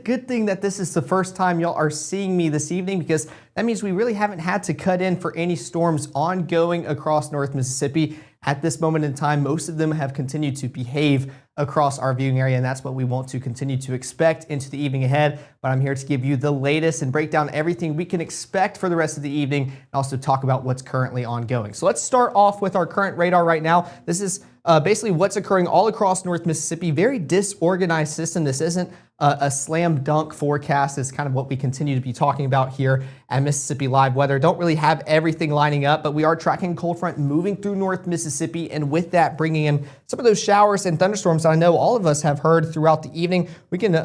good thing that this is the first time y'all are seeing me this evening, because that means we really haven't had to cut in for any storms ongoing across North Mississippi. At this moment in time, most of them have continued to behave across our viewing area, and that's what we want to continue to expect into the evening ahead. But I'm here to give you the latest and break down everything we can expect for the rest of the evening, and also talk about what's currently ongoing. So let's start off with our current radar right now. This is basically what's occurring all across North Mississippi. Very disorganized system. This isn't a slam dunk forecast. It's kind of what we continue to be talking about here at Mississippi Live Weather. Don't really have everything lining up, but we are tracking a cold front moving through North Mississippi, and with that bringing in some of those showers and thunderstorms that I know all of us have heard throughout the evening. We can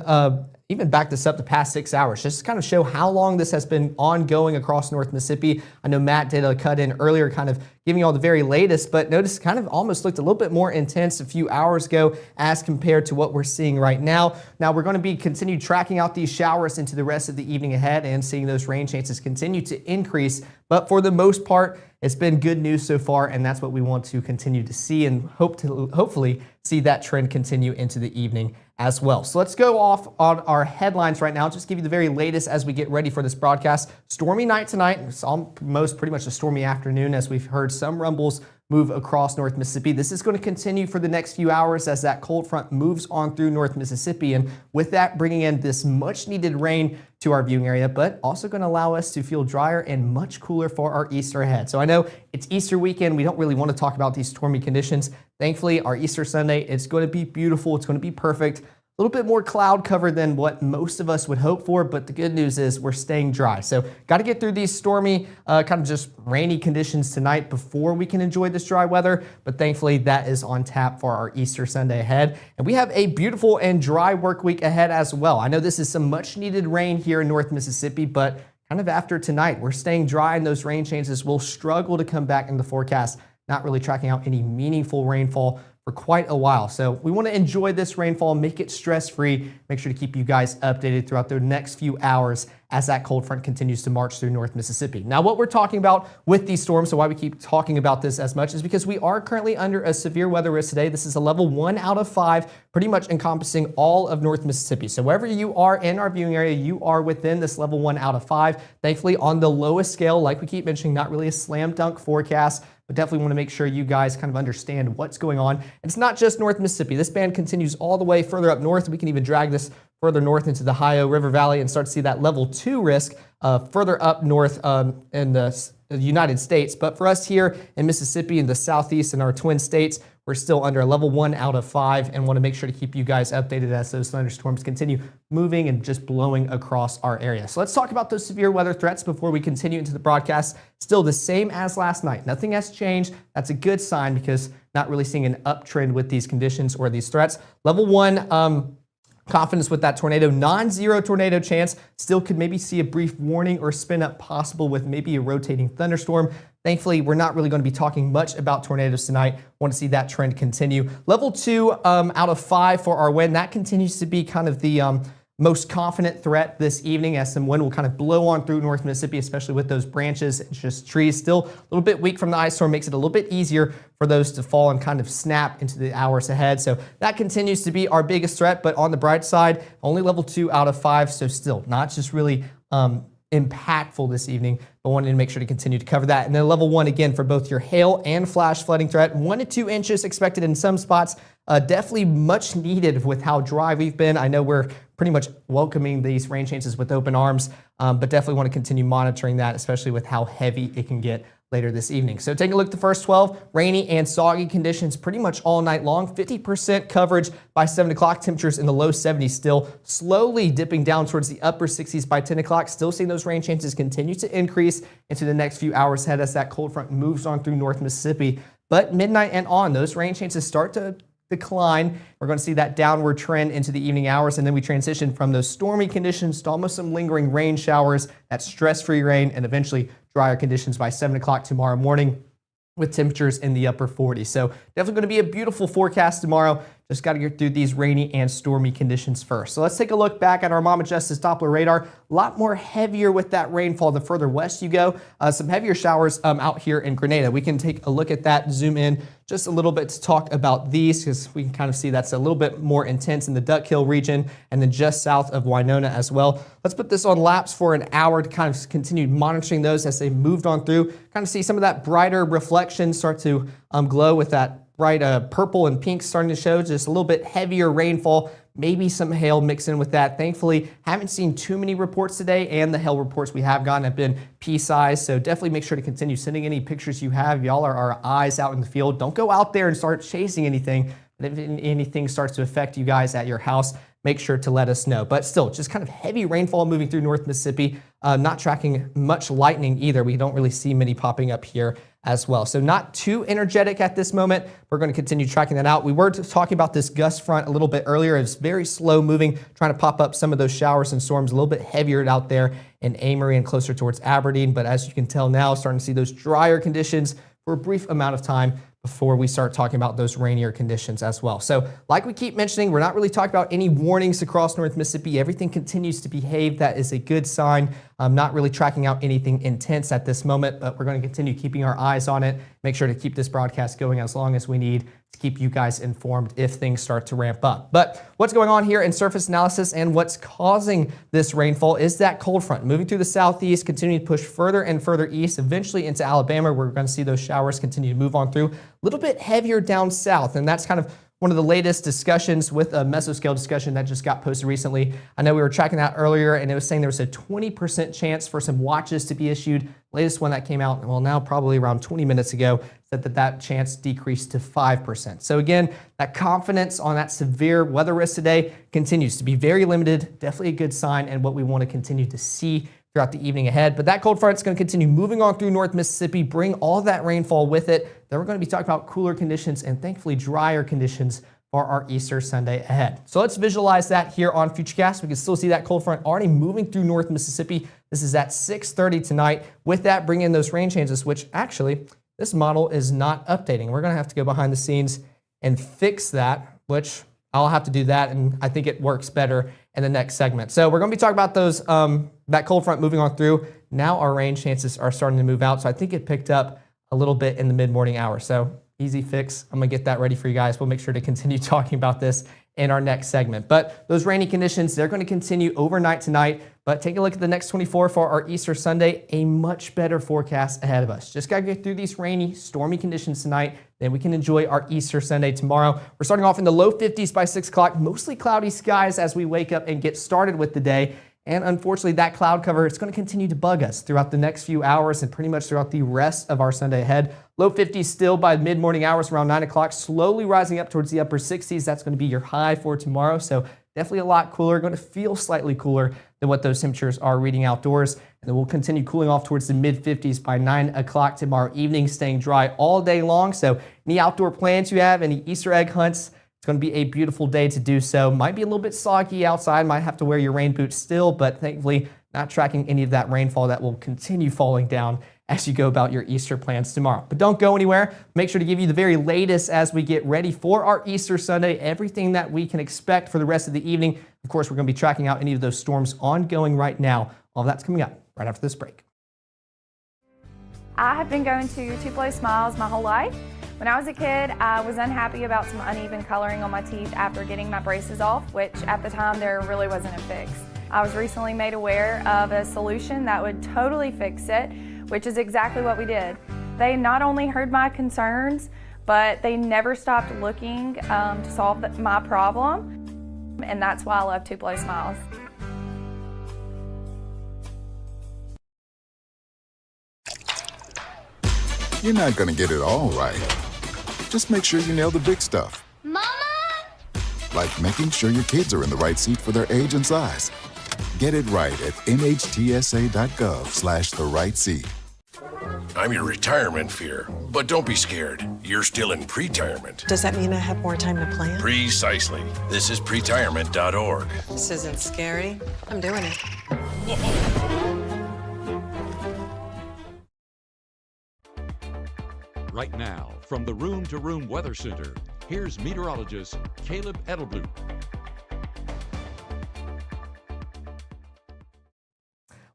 even back this up the past 6 hours, just to kind of show how long this has been ongoing across North Mississippi. I know Matt did a cut in earlier, kind of giving you all the very latest, but notice kind of almost looked a little bit more intense a few hours ago as compared to what we're seeing right now. Now we're going to be continue tracking out these showers into the rest of the evening ahead and seeing those rain chances continue to increase. But for the most part, it's been good news so far, and that's what we want to continue to see, and hopefully see that trend continue into the evening as well. So let's go off on our headlines right now. Just give you the very latest as we get ready for this broadcast. Stormy night tonight. It's almost pretty much a stormy afternoon, as we've heard some rumbles move across North Mississippi. This is going to continue for the next few hours as that cold front moves on through North Mississippi, and with that bringing in this much needed rain to our viewing area, but also going to allow us to feel drier and much cooler for our Easter ahead. So I know it's Easter weekend. We don't really want to talk about these stormy conditions. Thankfully, our Easter Sunday, it's going to be beautiful. It's going to be perfect. A little bit more cloud cover than what most of us would hope for, but the good news is we're staying dry. So got to get through these stormy, kind of just rainy conditions tonight before we can enjoy this dry weather. But thankfully that is on tap for our Easter Sunday ahead. And we have a beautiful and dry work week ahead as well. I know this is some much needed rain here in North Mississippi, but kind of after tonight, we're staying dry, and those rain chances will struggle to come back in the forecast. Not really tracking out any meaningful rainfall for quite a while. So we want to enjoy this rainfall, make it stress-free, make sure to keep you guys updated throughout the next few hours as that cold front continues to march through North Mississippi. Now, what we're talking about with these storms, so why we keep talking about this as much, is because we are currently under a severe weather risk today. This is a level 1 out of 5, pretty much encompassing all of North Mississippi. So wherever you are in our viewing area, you are within this level 1 out of 5. Thankfully, on the lowest scale, like we keep mentioning, not really a slam dunk forecast, but definitely want to make sure you guys kind of understand what's going on. And it's not just North Mississippi. This band continues all the way further up north. We can even drag this further north into the Ohio River Valley and start to see that level 2 risk further up north in the United States. But for us here in Mississippi, in the southeast, in our twin states, we're still under a level 1 out of 5, and want to make sure to keep you guys updated as those thunderstorms continue moving and just blowing across our area. So let's talk about those severe weather threats before we continue into the broadcast. Still the same as last night. Nothing has changed. That's a good sign, because not really seeing an uptrend with these conditions or these threats. Level 1, confidence with that tornado, non-zero tornado chance. Still could maybe see a brief warning or spin up possible with maybe a rotating thunderstorm. Thankfully, we're not really going to be talking much about tornadoes tonight. Want to see that trend continue. Level 2 out of 5 for our wind. That continues to be kind of the most confident threat this evening, as some wind will kind of blow on through North Mississippi, especially with those branches and just trees. Still a little bit weak from the ice storm, makes it a little bit easier for those to fall and kind of snap into the hours ahead. So that continues to be our biggest threat, but on the bright side, only level 2 out of 5. So still not just really impactful this evening, but wanted to make sure to continue to cover that. And then level 1 again for both your hail and flash flooding threat. 1 to 2 inches expected in some spots. Definitely much needed with how dry we've been. I know we're pretty much welcoming these rain chances with open arms, but definitely want to continue monitoring that, especially with how heavy it can get later this evening. So taking a look at the first 12, rainy and soggy conditions pretty much all night long. 50% coverage by 7 o'clock, temperatures in the low 70s still, slowly dipping down towards the upper 60s by 10 o'clock. Still seeing those rain chances continue to increase into the next few hours ahead as that cold front moves on through North Mississippi. But midnight and on, those rain chances start to decline. We're going to see that downward trend into the evening hours, and then we transition from those stormy conditions to almost some lingering rain showers, that stress-free rain, and eventually drier conditions by 7 o'clock tomorrow morning with temperatures in the upper 40s. So definitely going to be a beautiful forecast tomorrow. Just got to get through these rainy and stormy conditions first. So let's take a look back at our Mama Justice Doppler radar. A lot more heavier with that rainfall the further west you go. Some heavier showers out here in Grenada. We can take a look at that, zoom in just a little bit to talk about these because we can kind of see that's a little bit more intense in the Duck Hill region and then just south of Winona as well. Let's put this on laps for an hour to kind of continue monitoring those as they moved on through. Kind of see some of that brighter reflection start to glow with that bright purple and pink starting to show, just a little bit heavier rainfall, maybe some hail mixed in with that. Thankfully, haven't seen too many reports today, and the hail reports we have gotten have been pea-sized, so definitely make sure to continue sending any pictures you have. Y'all are our eyes out in the field. Don't go out there and start chasing anything. If anything starts to affect you guys at your house, make sure to let us know. But still, just kind of heavy rainfall moving through North Mississippi, not tracking much lightning either. We don't really see many popping up here as well. So not too energetic at this moment. We're going to continue tracking that out. We were talking about this gust front a little bit earlier. It's very slow moving, trying to pop up some of those showers and storms a little bit heavier out there in Amory and closer towards Aberdeen. But as you can tell now, starting to see those drier conditions for a brief amount of time before we start talking about those rainier conditions as well. So like we keep mentioning, we're not really talking about any warnings across North Mississippi. Everything continues to behave. That is a good sign. I'm not really tracking out anything intense at this moment, but we're going to continue keeping our eyes on it. Make sure to keep this broadcast going as long as we need to keep you guys informed if things start to ramp up. But what's going on here in surface analysis and what's causing this rainfall is that cold front moving through the southeast, continuing to push further and further east, eventually into Alabama. We're going to see those showers continue to move on through. A little bit heavier down south, and that's kind of one of the latest discussions with a mesoscale discussion that just got posted recently. I know we were tracking that earlier, and it was saying there was a 20% chance for some watches to be issued. Latest one that came out, well, now probably around 20 minutes ago, said that chance decreased to 5%. So again, that confidence on that severe weather risk today continues to be very limited. Definitely a good sign and what we want to continue to see throughout the evening ahead. But that cold front is going to continue moving on through North Mississippi, bring all that rainfall with it. Then we're going to be talking about cooler conditions and thankfully drier conditions for our Easter Sunday ahead. So let's visualize that here on Futurecast. We can still see that cold front already moving through North Mississippi. This is at 6:30 tonight. With that, bring in those rain changes, which actually this model is not updating. We're going to have to go behind the scenes and fix that, which I'll have to do that, and I think it works better in the next segment. So we're going to be talking about those that cold front moving on through. Now our rain chances are starting to move out, so I think it picked up a little bit in the mid-morning hours. So easy fix. I'm going to get that ready for you guys. We'll make sure to continue talking about this in our next segment. But those rainy conditions, they're going to continue overnight tonight. But take a look at the next 24 for our Easter Sunday. A much better forecast ahead of us. Just got to get through these rainy, stormy conditions tonight. Then we can enjoy our Easter Sunday tomorrow. We're starting off in the low 50s by 6 o'clock. Mostly cloudy skies as we wake up and get started with the day. And unfortunately, that cloud cover, it's going to continue to bug us throughout the next few hours and pretty much throughout the rest of our Sunday ahead. Low 50s still by mid-morning hours around 9 o'clock, slowly rising up towards the upper 60s. That's going to be your high for tomorrow. So definitely a lot cooler, going to feel slightly cooler than what those temperatures are reading outdoors. And then we'll continue cooling off towards the mid-50s by 9 o'clock tomorrow evening, staying dry all day long. So any outdoor plans you have, any Easter egg hunts, it's going to be a beautiful day to do so. Might be a little bit soggy outside. Might have to wear your rain boots still, but thankfully not tracking any of that rainfall that will continue falling down as you go about your Easter plans tomorrow. But don't go anywhere. Make sure to give you the very latest as we get ready for our Easter Sunday, everything that we can expect for the rest of the evening. Of course, we're going to be tracking out any of those storms ongoing right now. All that's coming up right after this break. I have been going to Tupelo Smiles my whole life. When I was a kid, I was unhappy about some uneven coloring on my teeth after getting my braces off, which at the time there really wasn't a fix. I was recently made aware of a solution that would totally fix it, which is exactly what we did. They not only heard my concerns, but they never stopped looking to solve my problem, and that's why I love Tupelo Smiles. You're not going to get it all right. Just make sure you nail the big stuff. Mama! Like making sure your kids are in the right seat for their age and size. Get it right at nhtsa.gov/the right seat. I'm your retirement fear, but don't be scared. You're still in pretirement. Does that mean I have more time to plan? Precisely. This is pretirement.org. This isn't scary. I'm doing it. Right now, from the Room to Room Weather Center, Here's meteorologist Caleb Edelblut.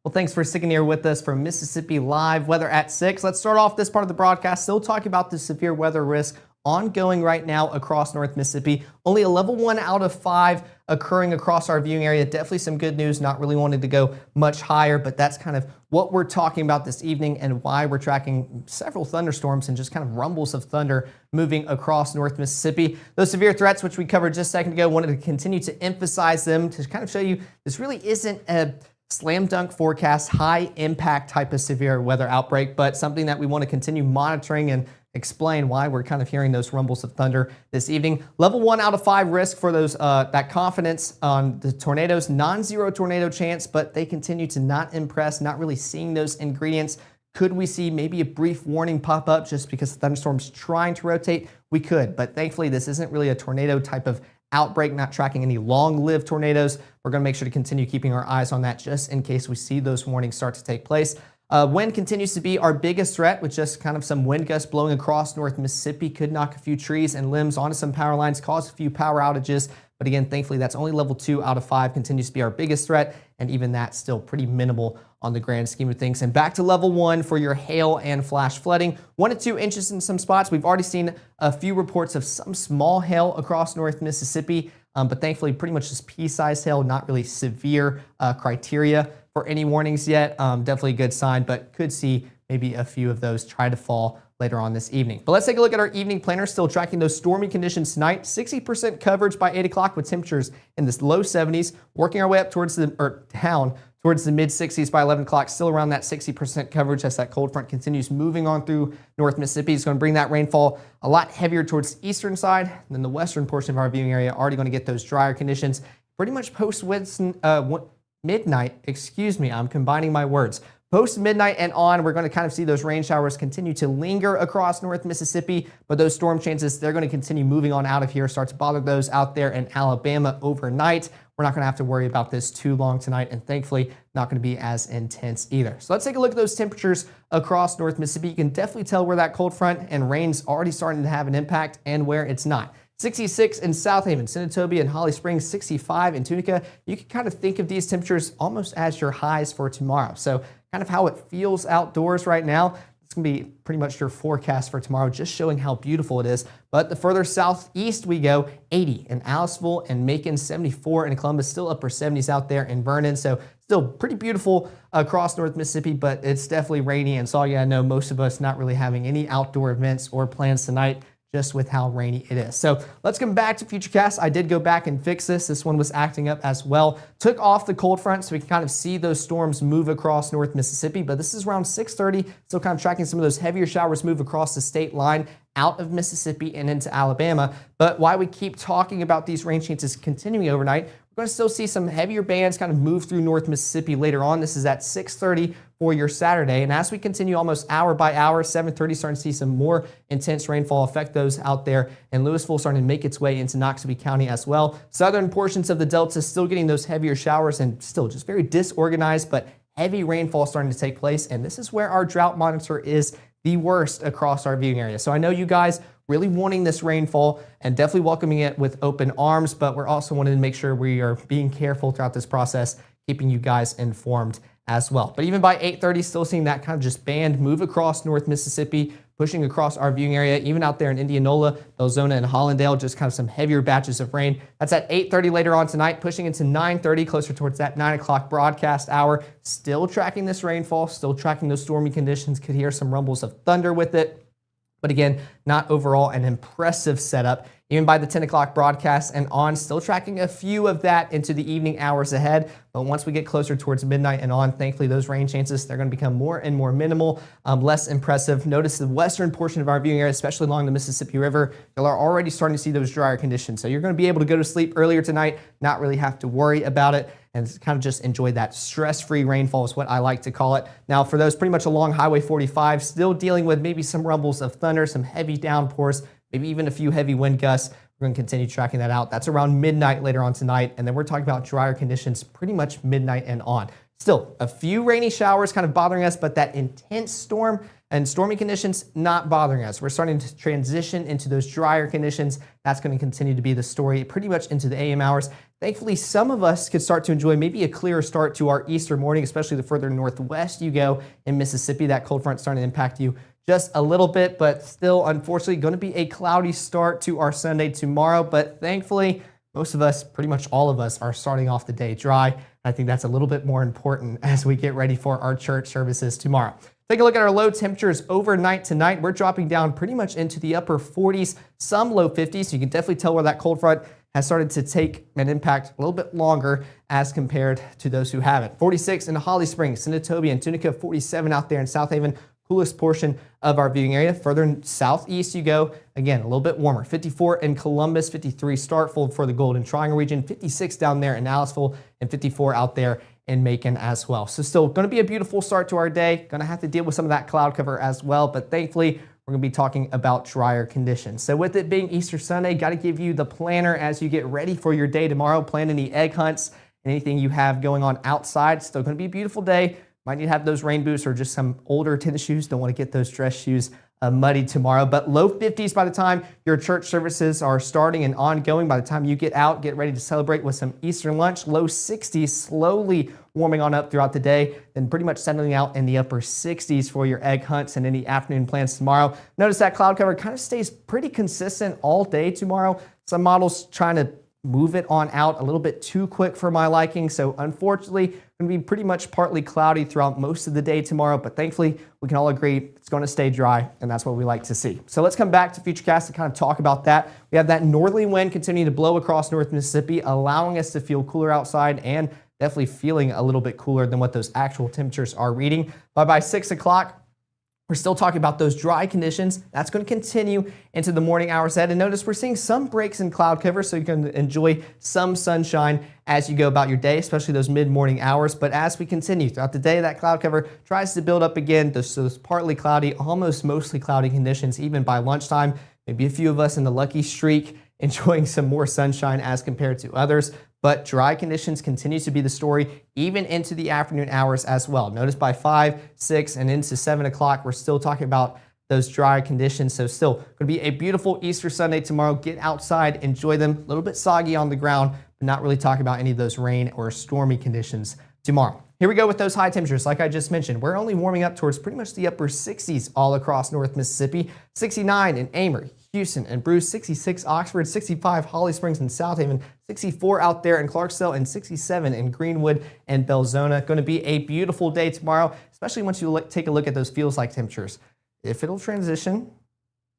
Well, thanks for sticking here with us from Mississippi Live Weather at 6. Let's start off this part of the broadcast still talking about the severe weather risk ongoing right now across North Mississippi. Only a level 1 out of 5 occurring across our viewing area. Definitely some good news, not really wanting to go much higher, but that's kind of what we're talking about this evening and why we're tracking several thunderstorms and just kind of rumbles of thunder moving across North Mississippi. Those severe threats, which we covered just a second ago, wanted to continue to emphasize them to kind of show you this really isn't a slam dunk forecast, high impact type of severe weather outbreak, but something that we want to continue monitoring and explain why we're kind of hearing those rumbles of thunder this evening. Level 1 out of 5 risk for those that confidence on the tornadoes, non-zero tornado chance, but they continue to not impress, not really seeing those ingredients. Could we see maybe a brief warning pop up just because the thunderstorm's trying to rotate? We could, but thankfully this isn't really a tornado type of outbreak, not tracking any long-lived tornadoes. We're going to make sure to continue keeping our eyes on that just in case we see those warnings start to take place. Wind continues to be our biggest threat with just kind of some wind gusts blowing across North Mississippi. Could knock a few trees and limbs onto some power lines, cause a few power outages. But again, thankfully, that's only level 2 out of 5, continues to be our biggest threat. And even that's still pretty minimal on the grand scheme of things. And back to level 1 for your hail and flash flooding. 1 to 2 inches in some spots. We've already seen a few reports of some small hail across North Mississippi. But thankfully, pretty much just pea-sized hail, not really severe criteria for any warnings yet. Definitely a good sign, but could see maybe a few of those try to fall later on this evening. But let's take a look at our evening planner, still tracking those stormy conditions tonight. 60% coverage by 8 o'clock with temperatures in the low 70s, working our way up towards towards the mid 60s by 11 o'clock, still around that 60% coverage as that cold front continues moving on through North Mississippi. It's going to bring that rainfall a lot heavier towards the eastern side than the western portion of our viewing area. Already going to get those drier conditions pretty much post midnight. Excuse me, I'm combining my words. Post midnight and on, we're going to kind of see those rain showers continue to linger across North Mississippi, but those storm chances, they're going to continue moving on out of here, start to bother those out there in Alabama overnight. We're not going to have to worry about this too long tonight, and thankfully not going to be as intense either. So let's take a look at those temperatures across North Mississippi. You can definitely tell where that cold front and rain's already starting to have an impact and where it's not. 66 in South Haven, Senatobia, and Holly Springs, 65 in Tunica. You can kind of think of these temperatures almost as your highs for tomorrow. So kind of how it feels outdoors right now. It's going to be pretty much your forecast for tomorrow, just showing how beautiful it is. But the further southeast we go, 80 in Aliceville and Macon, 74 in Columbus, still upper 70s out there in Vernon. So still pretty beautiful across North Mississippi, but it's definitely rainy. And so I know most of us not really having any outdoor events or plans tonight, just with how rainy it is. So let's come back to Futurecast. I did go back and fix this. This one was acting up as well. Took off the cold front so we can kind of see those storms move across North Mississippi, but this is around 6:30. Still kind of tracking some of those heavier showers move across the state line out of Mississippi and into Alabama. But while we keep talking about these rain chances continuing overnight, we're going to still see some heavier bands kind of move through North Mississippi later on. This is at 6:30 for your Saturday. And as we continue almost hour by hour, 7:30, starting to see some more intense rainfall affect those out there. And Louisville starting to make its way into Noxubee County as well. Southern portions of the Delta still getting those heavier showers and still just very disorganized, but heavy rainfall starting to take place. And this is where our drought monitor is the worst across our viewing area. So I know you guys really wanting this rainfall and definitely welcoming it with open arms, but we're also wanting to make sure we are being careful throughout this process, keeping you guys informed as well. But even by 8:30, still seeing that kind of just band move across North Mississippi, pushing across our viewing area, even out there in Indianola, Belzona, and Hollandale, just kind of some heavier batches of rain. That's at 8:30 later on tonight, pushing into 9:30, closer towards that 9 o'clock broadcast hour. Still tracking this rainfall, still tracking those stormy conditions. Could hear some rumbles of thunder with it. But again, not overall an impressive setup. Even by the 10 o'clock broadcast and on, still tracking a few of that into the evening hours ahead. But once we get closer towards midnight and on, thankfully those rain chances, they're going to become more and more minimal, less impressive. Notice the western portion of our viewing area, especially along the Mississippi River, you'll are already starting to see those drier conditions. So you're going to be able to go to sleep earlier tonight, not really have to worry about it, and kind of just enjoy that stress-free rainfall is what I like to call it. Now for those pretty much along Highway 45, still dealing with maybe some rumbles of thunder, some heavy downpours, maybe even a few heavy wind gusts. We're going to continue tracking that out. That's around midnight later on tonight. And then we're talking about drier conditions pretty much midnight and on. Still, a few rainy showers kind of bothering us, but that intense storm and stormy conditions not bothering us. We're starting to transition into those drier conditions. That's going to continue to be the story pretty much into the AM hours. Thankfully, some of us could start to enjoy maybe a clearer start to our Easter morning, especially the further northwest you go in Mississippi. That cold front starting to impact you just a little bit, but still, unfortunately, going to be a cloudy start to our Sunday tomorrow. But thankfully, most of us, pretty much all of us, are starting off the day dry. I think that's a little bit more important as we get ready for our church services tomorrow. Take a look at our low temperatures overnight tonight. We're dropping down pretty much into the upper 40s, some low 50s. You can definitely tell where that cold front has started to take an impact a little bit longer as compared to those who haven't. 46 in Holly Springs, Senatobia, and Tunica, 47 out there in South Haven, coolest portion of our viewing area. Further southeast you go, again, a little bit warmer. 54 in Columbus, 53 Starkville for the Golden Triangle region, 56 down there in Aliceville, and 54 out there in Macon as well. So still going to be a beautiful start to our day. Going to have to deal with some of that cloud cover as well, but thankfully we're going to be talking about drier conditions. So with it being Easter Sunday, got to give you the planner as you get ready for your day tomorrow. Plan any egg hunts and anything you have going on outside. Still going to be a beautiful day. Might need to have those rain boots or just some older tennis shoes. Don't want to get those dress shoes muddy tomorrow. But low 50s by the time your church services are starting and ongoing. By the time you get out, get ready to celebrate with some Easter lunch. Low 60s, slowly warming on up throughout the day. Then pretty much settling out in the upper 60s for your egg hunts and any afternoon plans tomorrow. Notice that cloud cover kind of stays pretty consistent all day tomorrow. Some models trying to move it on out a little bit too quick for my liking. So unfortunately, going to be pretty much partly cloudy throughout most of the day tomorrow, but thankfully we can all agree it's going to stay dry, and that's what we like to see. So let's come back to Futurecast to kind of talk about that. We have that northerly wind continuing to blow across North Mississippi, allowing us to feel cooler outside and definitely feeling a little bit cooler than what those actual temperatures are reading. But by 6 o'clock, we're still talking about those dry conditions. That's going to continue into the morning hours ahead. And notice we're seeing some breaks in cloud cover, so you can enjoy some sunshine as you go about your day, especially those mid-morning hours. But as we continue throughout the day, that cloud cover tries to build up again. Those partly cloudy, almost mostly cloudy conditions, even by lunchtime. Maybe a few of us in the lucky streak enjoying some more sunshine as compared to others. But dry conditions continue to be the story even into the afternoon hours as well. Notice by 5, 6, and into 7 o'clock, we're still talking about those dry conditions. So still going to be a beautiful Easter Sunday tomorrow. Get outside, enjoy them. A little bit soggy on the ground, but not really talking about any of those rain or stormy conditions tomorrow. Here we go with those high temperatures. Like I just mentioned, we're only warming up towards pretty much the upper 60s all across North Mississippi. 69 in Amory, Houston, and Bruce, 66 Oxford, 65 Holly Springs and South Haven, 64 out there in Clarksville, and 67 in Greenwood and Belzona. Going to be a beautiful day tomorrow, especially once you take a look at those feels-like temperatures. If it'll transition,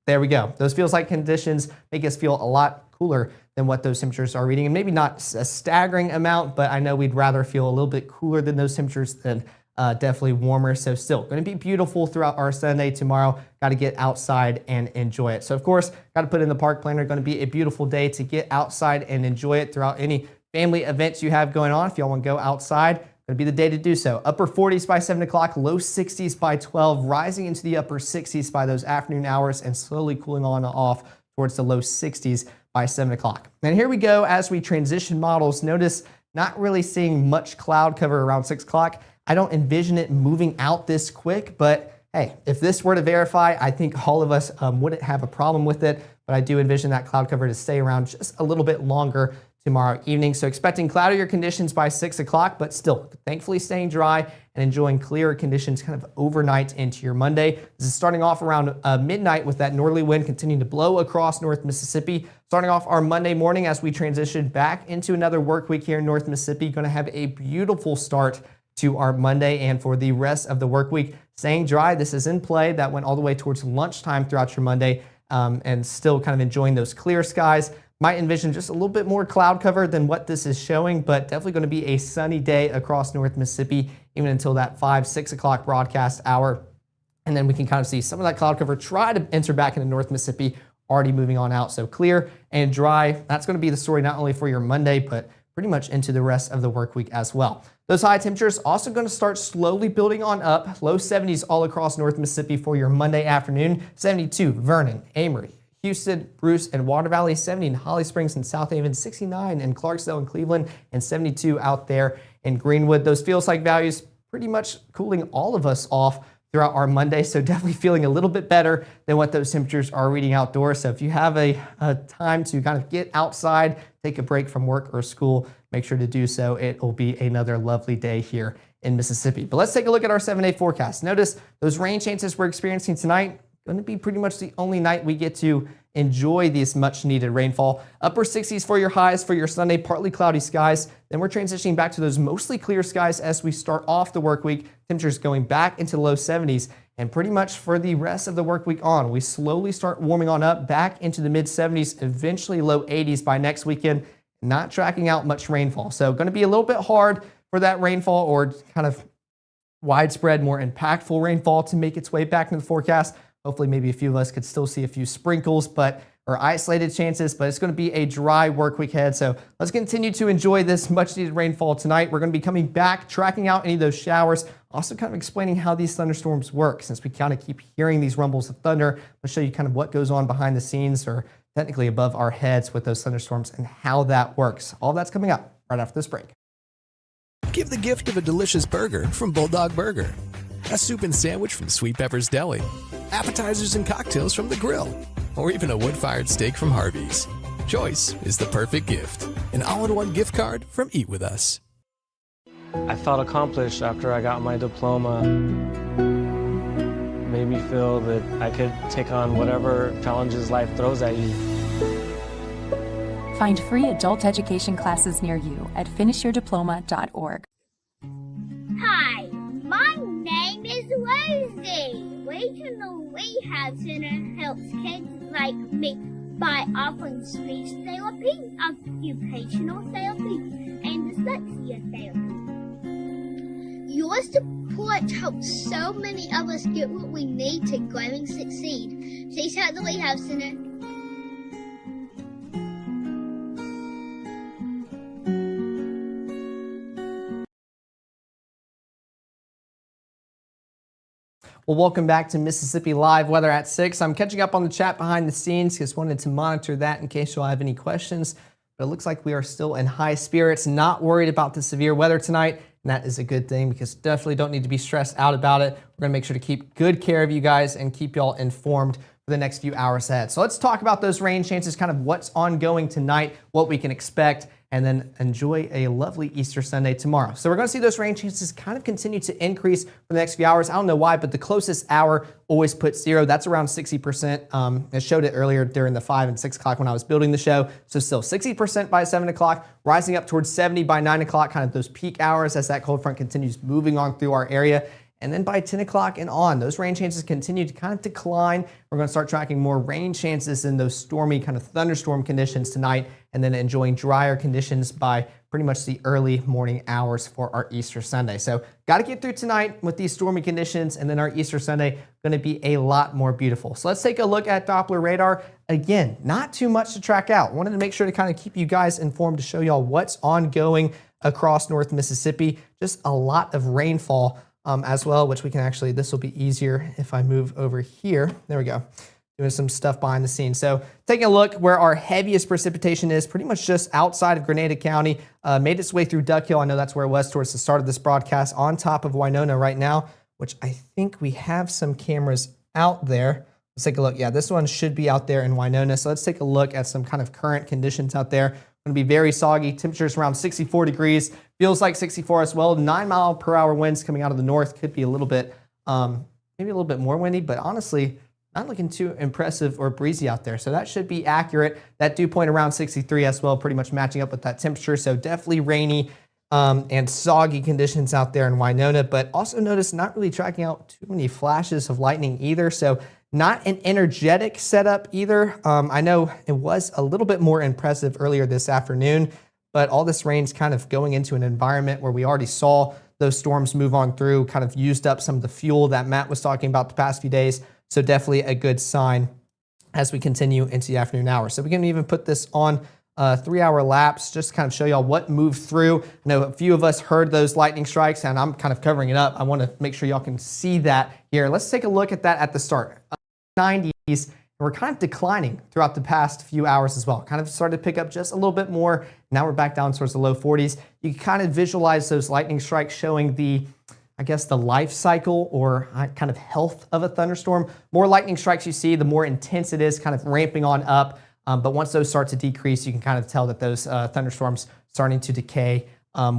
there we go. Those feels-like conditions make us feel a lot cooler than what those temperatures are reading. And maybe not a staggering amount, but I know we'd rather feel a little bit cooler than those temperatures than definitely warmer. So still going to be beautiful throughout our Sunday tomorrow. Got to get outside and enjoy it. So of course, got to put in the park planner. Going to be a beautiful day to get outside and enjoy it throughout any family events you have going on. If y'all want to go outside, going to be the day to do so. Upper 40s by 7 o'clock, low 60s by 12, rising into the upper 60s by those afternoon hours and slowly cooling on and off towards the low 60s by 7 o'clock. And here we go as we transition models. Notice not really seeing much cloud cover around 6 o'clock. I don't envision it moving out this quick, but hey, if this were to verify, I think all of us wouldn't have a problem with it, but I do envision that cloud cover to stay around just a little bit longer tomorrow evening. So expecting cloudier conditions by 6 o'clock, but still thankfully staying dry and enjoying clearer conditions kind of overnight into your Monday. This is starting off around midnight with that northerly wind continuing to blow across North Mississippi. Starting off our Monday morning as we transition back into another work week here in North Mississippi. Going to have a beautiful start to our Monday and for the rest of the work week. Staying dry, this is in play. That went all the way towards lunchtime throughout your Monday and still kind of enjoying those clear skies. Might envision just a little bit more cloud cover than what this is showing, but definitely going to be a sunny day across North Mississippi, even until that 5, 6 o'clock broadcast hour. And then we can kind of see some of that cloud cover try to enter back into North Mississippi, already moving on out. So clear and dry. That's going to be the story not only for your Monday, but pretty much into the rest of the work week as well. Those high temperatures also going to start slowly building on up. Low 70s all across North Mississippi for your Monday afternoon. 72, Vernon, Amory, Houston, Bruce, and Water Valley. 70 in Holly Springs and South Haven. 69 in Clarksville and Cleveland, and 72 out there in Greenwood. Those feels like values pretty much cooling all of us off throughout our Monday, so definitely feeling a little bit better than what those temperatures are reading outdoors. So if you have a time to kind of get outside, take a break from work or school, make sure to do so. It will be another lovely day here in Mississippi. But let's take a look at our 7-day forecast. Notice those rain chances we're experiencing tonight going to be pretty much the only night we get to enjoy this much needed rainfall. Upper 60s for your highs for your Sunday, partly cloudy skies. Then we're transitioning back to those mostly clear skies as we start off the work week. Temperatures going back into the low 70s. And pretty much for the rest of the work week on, we slowly start warming on up back into the mid 70s, eventually low 80s by next weekend. Not tracking out much rainfall. So going to be a little bit hard for that rainfall or kind of widespread, more impactful rainfall to make its way back into the forecast. Hopefully maybe a few of us could still see a few sprinkles or isolated chances, but it's going to be a dry work week ahead. So let's continue to enjoy this much needed rainfall tonight. We're going to be coming back, tracking out any of those showers, also kind of explaining how these thunderstorms work since we kind of keep hearing these rumbles of thunder. I'll show you kind of what goes on behind the scenes or technically above our heads with those thunderstorms and how that works. All that's coming up right after this break. Give the gift of a delicious burger from Bulldog Burger, a soup and sandwich from Sweet Pepper's Deli, appetizers and cocktails from The Grill, or even a wood-fired steak from Harvey's. Choice is the perfect gift. An all-in-one gift card from Eat With Us. I felt accomplished after I got my diploma. Made me feel that I could take on whatever challenges life throws at you. Find free adult education classes near you at finishyourdiploma.org. Hi, my name is Rosie. Regional Rehab Center helps kids like me by offering speech therapy, occupational therapy, and dyslexia therapy. Your support helps so many of us get what we need to grow and succeed. Please help the Rehab Center. Well, welcome back to Mississippi Live Weather at 6. I'm catching up on the chat behind the scenes. Just wanted to monitor that in case you'll have any questions. But it looks like we are still in high spirits, not worried about the severe weather tonight. And that is a good thing because definitely don't need to be stressed out about it. We're going to make sure to keep good care of you guys and keep y'all informed for the next few hours ahead. So let's talk about those rain chances, kind of what's ongoing tonight, what we can expect, and then enjoy a lovely Easter Sunday tomorrow. So we're going to see those rain chances kind of continue to increase for the next few hours. I don't know why, but the closest hour always puts 0. That's around 60%. I showed it earlier during the 5 and 6 o'clock when I was building the show. So still 60% by 7 o'clock, rising up towards 70 by 9 o'clock, kind of those peak hours as that cold front continues moving on through our area. And then by 10 o'clock and on, those rain chances continue to kind of decline. We're going to start tracking more rain chances in those stormy kind of thunderstorm conditions tonight, and then enjoying drier conditions by pretty much the early morning hours for our Easter Sunday. So got to get through tonight with these stormy conditions, and then our Easter Sunday going to be a lot more beautiful. So let's take a look at Doppler radar. Again, not too much to track out. Wanted to make sure to kind of keep you guys informed to show y'all what's ongoing across North Mississippi. Just a lot of rainfall as well, which we can actually, this will be easier if I move over here. There we go. Doing some stuff behind the scenes. So taking a look where our heaviest precipitation is, pretty much just outside of Grenada County, made its way through Duck Hill. I know that's where it was towards the start of this broadcast, on top of Winona right now, which I think we have some cameras out there. Let's take a look. Yeah, this one should be out there in Winona. So let's take a look at some kind of current conditions out there. Going to be very soggy. Temperatures around 64 degrees. Feels like 64 as well. 9-mile-per-hour winds coming out of the north. Could be a little bit, maybe a little bit more windy, but honestly, not looking too impressive or breezy out there. So that should be accurate. That dew point around 63 as well, pretty much matching up with that temperature. So definitely rainy and soggy conditions out there in Winona, but also notice not really tracking out too many flashes of lightning either. So not an energetic setup either. I know it was a little bit more impressive earlier this afternoon, but all this rain's kind of going into an environment where we already saw those storms move on through, kind of used up some of the fuel that Matt was talking about the past few days. So definitely a good sign as we continue into the afternoon hours. So we can even put this on 3-hour lapse, just to kind of show y'all what moved through. I know a few of us heard those lightning strikes, and I'm kind of covering it up. I want to make sure y'all can see that here. Let's take a look at that at the start. 90s We're kind of declining throughout the past few hours as well. Kind of started to pick up just a little bit more. Now we're back down towards the low 40s. You can kind of visualize those lightning strikes showing the, I guess, the life cycle or kind of health of a thunderstorm. More lightning strikes you see, the more intense it is, kind of ramping on up. But once those start to decrease, you can kind of tell that those thunderstorms starting to decay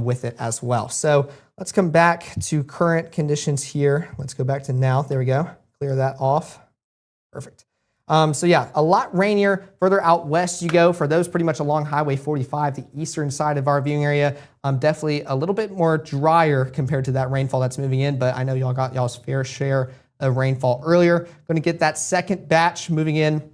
with it as well. So let's come back to current conditions here. Let's go back to now. There we go. Clear that off. Perfect. So yeah, a lot rainier. Further out west you go, for those pretty much along Highway 45, the eastern side of our viewing area, definitely a little bit more drier compared to that rainfall that's moving in, but I know y'all got y'all's fair share of rainfall earlier. Going to get that second batch moving in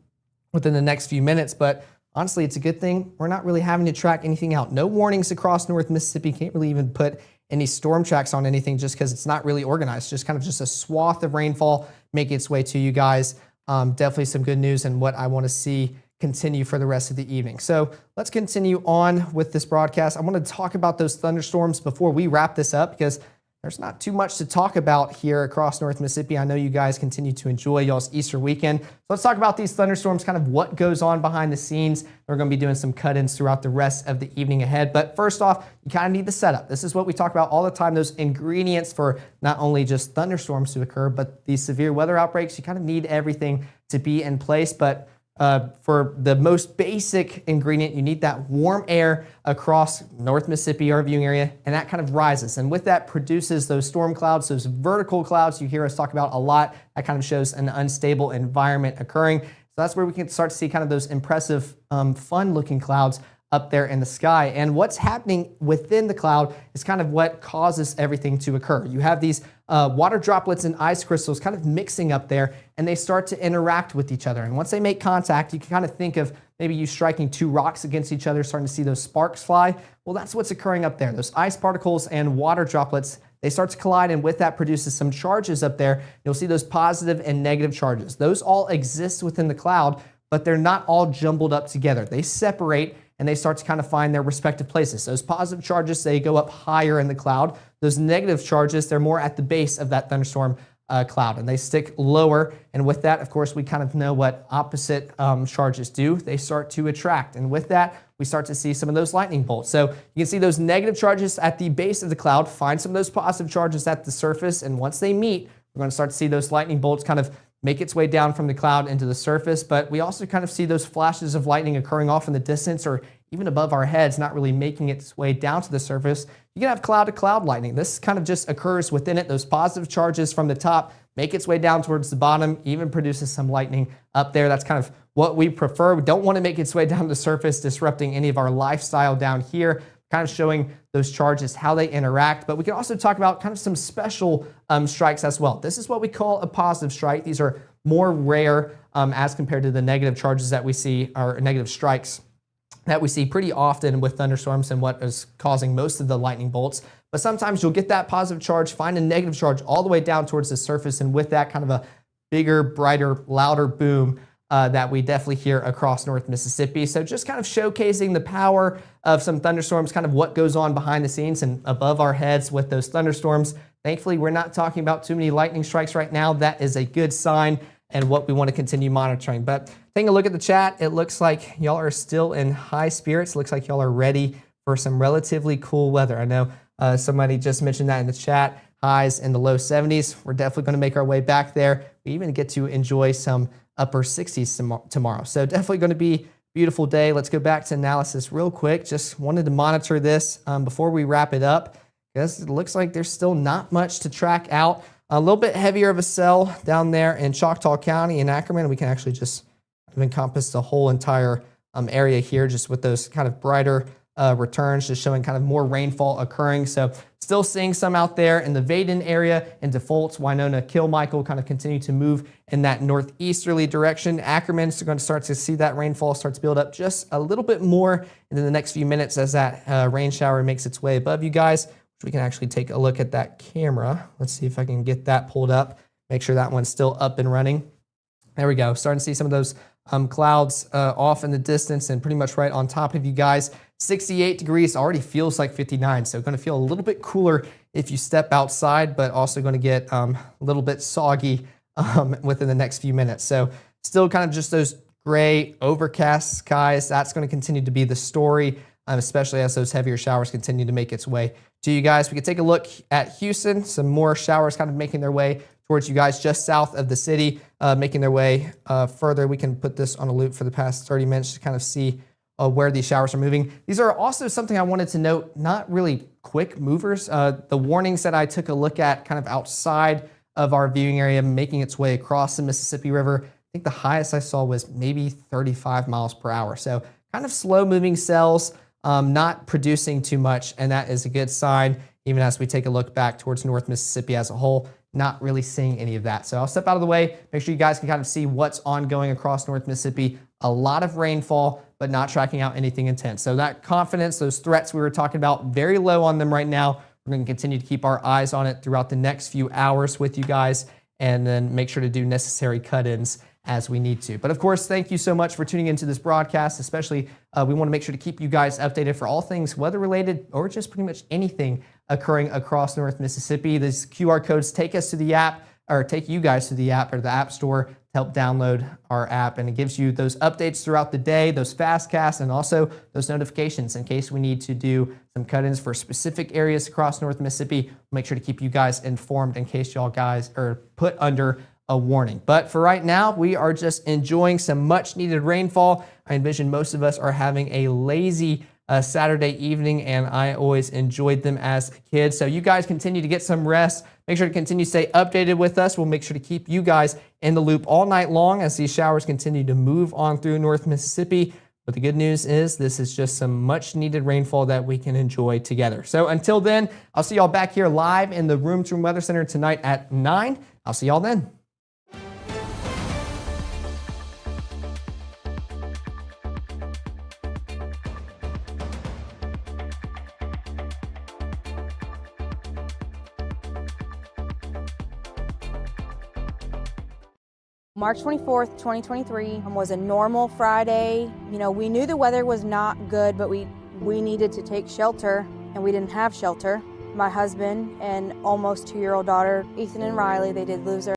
within the next few minutes, but honestly, it's a good thing. We're not really having to track anything out. No warnings across North Mississippi. Can't really even put any storm tracks on anything just because it's not really organized. Just kind of just a swath of rainfall making its way to you guys. Definitely some good news and what I want to see continue for the rest of the evening. So let's continue on with this broadcast. I want to talk about those thunderstorms before we wrap this up because there's not too much to talk about here across North Mississippi. I know you guys continue to enjoy y'all's Easter weekend. So let's talk about these thunderstorms, kind of what goes on behind the scenes. We're going to be doing some cut-ins throughout the rest of the evening ahead. But first off, you kind of need the setup. This is what we talk about all the time, those ingredients for not only just thunderstorms to occur, but these severe weather outbreaks. You kind of need everything to be in place. But for the most basic ingredient, you need that warm air across North Mississippi, our viewing area, and that kind of rises. And with that produces those storm clouds, those vertical clouds you hear us talk about a lot. That kind of shows an unstable environment occurring. So that's where we can start to see kind of those impressive, fun-looking clouds up there in the sky. And what's happening within the cloud is kind of what causes everything to occur. You have these water droplets and ice crystals kind of mixing up there, and they start to interact with each other. And once they make contact, you can kind of think of maybe you striking two rocks against each other, starting to see those sparks fly. Well, that's what's occurring up there. Those ice particles and water droplets, they start to collide, and with that produces some charges up there. You'll see those positive and negative charges. Those all exist within the cloud, but they're not all jumbled up together. They separate and they start to kind of find their respective places. Those positive charges, they go up higher in the cloud. Those negative charges, they're more at the base of that thunderstorm cloud, and they stick lower. And with that, of course, we kind of know what opposite charges do. They start to attract, and with that, we start to see some of those lightning bolts. So you can see those negative charges at the base of the cloud, find some of those positive charges at the surface, and once they meet, we're going to start to see those lightning bolts kind of make its way down from the cloud into the surface. But we also kind of see those flashes of lightning occurring off in the distance or even above our heads, not really making its way down to the surface. You can have cloud-to-cloud lightning. This kind of just occurs within it. Those positive charges from the top make its way down towards the bottom, even produces some lightning up there. That's kind of what we prefer. We don't want to make its way down to the surface, disrupting any of our lifestyle down here, kind of showing those charges, how they interact. But we can also talk about kind of some special strikes as well. This is what we call a positive strike. These are more rare as compared to the negative charges that we see, or negative strikes that we see pretty often with thunderstorms and what is causing most of the lightning bolts. But sometimes you'll get that positive charge, find a negative charge all the way down towards the surface, and with that kind of a bigger, brighter, louder boom that we definitely hear across North Mississippi. So just kind of showcasing the power of some thunderstorms, kind of what goes on behind the scenes and above our heads with those thunderstorms. Thankfully, we're not talking about too many lightning strikes right now. That is a good sign and what we want to continue monitoring. But taking a look at the chat, it looks like y'all are still in high spirits. Looks like y'all are ready for some relatively cool weather. I know somebody just mentioned that in the chat, highs in the low 70s. We're definitely going to make our way back there. We even get to enjoy some upper 60s tomorrow. So definitely going to be a beautiful day. Let's go back to analysis real quick. Just wanted to monitor this before we wrap it up, because it looks like there's still not much to track out. A little bit heavier of a cell down there in Choctaw County in Ackerman. We can actually just encompass the whole entire area here just with those kind of brighter returns, just showing kind of more rainfall occurring. So still seeing some out there in the Vaden area and Defaults, Winona, Kilmichael kind of continue to move in that northeasterly direction. Ackerman's going to start to see that rainfall start to build up just a little bit more in the next few minutes as that rain shower makes its way above you guys. We can actually take a look at that camera. Let's see if I can get that pulled up. Make sure that one's still up and running. There we go. Starting to see some of those clouds off in the distance and pretty much right on top of you guys. 68 degrees already feels like 59. So going to feel a little bit cooler if you step outside, but also going to get a little bit soggy within the next few minutes. So Still kind of just those gray, overcast skies. That's going to continue to be the story, especially as those heavier showers continue to make its way to you guys. We could take a look at Houston. Some more showers kind of making their way towards you guys just south of the city, making their way further. We can put this on a loop for the past 30 minutes to kind of see where these showers are moving. These are also something I wanted to note, not really quick movers. The warnings that I took a look at kind of outside of our viewing area, making its way across the Mississippi River. I think the highest I saw was maybe 35 miles per hour. So kind of slow moving cells, not producing too much. And that is a good sign, even as we take a look back towards North Mississippi as a whole. Not really seeing any of that. So I'll step out of the way, make sure you guys can kind of see what's ongoing across North Mississippi. A lot of rainfall, but not tracking out anything intense. So that confidence, those threats we were talking about, very low on them right now. We're going to continue to keep our eyes on it throughout the next few hours with you guys, and then make sure to do necessary cut-ins as we need to. But of course, thank you so much for tuning into this broadcast. Especially, we want to make sure to keep you guys updated for all things weather-related or just pretty much anything occurring across North Mississippi. These QR codes take us to the app, or take you guys to the app or the App Store to help download our app. And it gives you those updates throughout the day, those fast casts, and also those notifications in case we need to do some cut-ins for specific areas across North Mississippi. We'll make sure to keep you guys informed in case y'all guys are put under a warning. But for right now, we are just enjoying some much needed rainfall. I envision most of us are having a lazy Saturday evening, and I always enjoyed them as a kid. So you guys continue to get some rest. Make sure to continue to stay updated with us. We'll make sure to keep you guys in the loop all night long as these showers continue to move on through North Mississippi. But the good news is this is just some much needed rainfall that we can enjoy together. So until then, I'll see y'all back here live in the Room to Room Weather Center tonight at 9. I'll see y'all then. March 24th, 2023 was a normal Friday. You know, we knew the weather was not good, but we needed to take shelter, and we didn't have shelter. My husband and almost 2-year-old daughter, Ethan and Riley, they did lose their